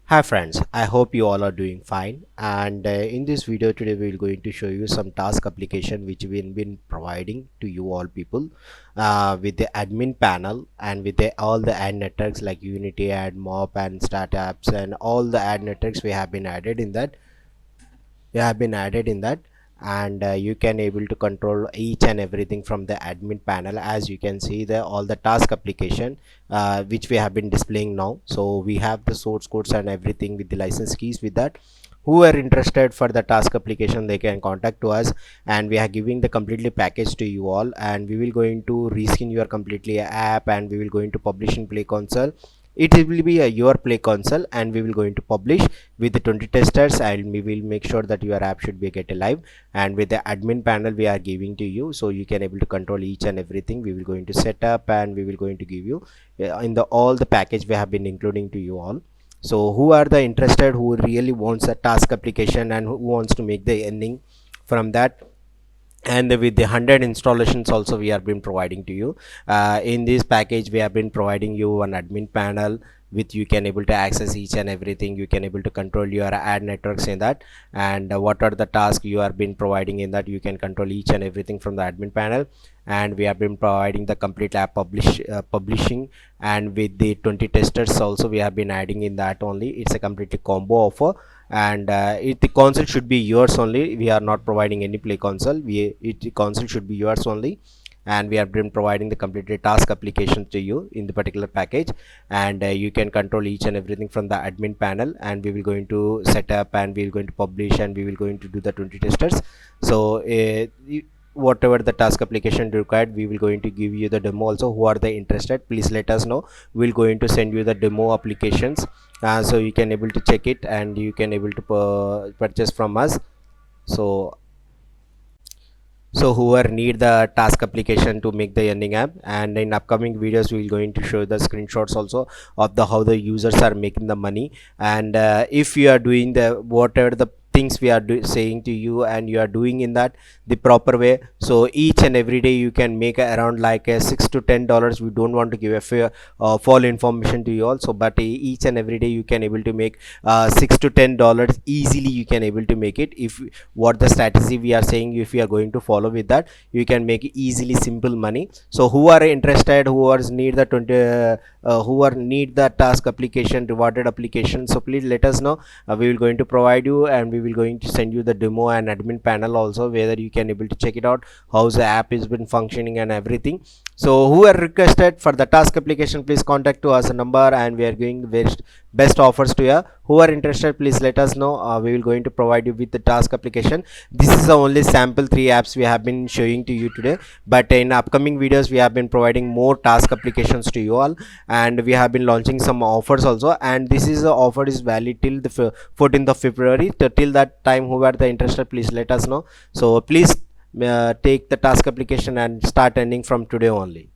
Hi friends, I hope you all are doing fine, and in this video today we are going to show you some task application which we've been providing to you all people with the admin panel and with all the ad networks like Unity, Ad Mop and Stat Apps and all the ad networks we have been added in that and you can able to control each and everything from the admin panel. As you can see the all the task application which we have been displaying now. So we have the source codes and everything with the license keys. With that, who are interested for the task application, they can contact to us, and we are giving the completely package to you all, and we will going to reskin your completely app, and we will going to publish in Play Console. It will be a your Play Console, and we will going to publish with the 20 testers, and we will make sure that your app should be get live. And with the admin panel we are giving to you, so you can able to control each and everything. We will going to set up, and we will going to give you in the all the package we have been including to you all. So who are the interested, who really wants a task application and who wants to make the ending from that, and with the 100 installations also we have been providing to you. In this package we have been providing you an admin panel with you can able to access each and everything. You can able to control your ad networks in that, and what are the tasks you have been providing in that. You can control each and everything from the admin panel, and we have been providing the complete app publishing, and with the 20 testers also we have been adding in that only. It's a completely combo offer, and the console should be yours only. We are not providing any Play Console. The console should be yours only, and we have been providing the completely task application to you in the particular package, and you can control each and everything from the admin panel, and we will going to set up, and we will going to publish, and we will going to do the 20 testers. So whatever the task application required, we will going to give you the demo also. Who are they interested, please let us know. We'll going to send you the demo applications, so you can able to check it, and you can able to purchase from us. So whoever need the task application to make the earning app, and in upcoming videos we will going to show the screenshots also of the how the users are making the money. And if you are doing the whatever the things we are saying to you, and you are doing in that the proper way, so each and every day you can make around like a $6 to $10. We don't want to give a fair full information to you also, but each and every day you can able to make $6 to $10 easily. You can able to make it if what the strategy we are saying, if you are going to follow with that, you can make easily simple money. So who are interested, who are need the 20 who are need the task application rewarded application, so please let us know. We will going to provide you, and we will going to send you the demo and admin panel also, whether you can able to check it out how the app has been functioning and everything. So who are requested for the task application, please contact to us a number, and we are giving best offers to you. Who are interested, please let us know. We will going to provide you with the task application. This is the only sample 3 apps we have been showing to you today, but in upcoming videos we have been providing more task applications to you all, and we have been launching some offers also. And this is the offer is valid till the 14th of February. Till that time, who are the interested, please let us know. So please take the task application and start earning from today only.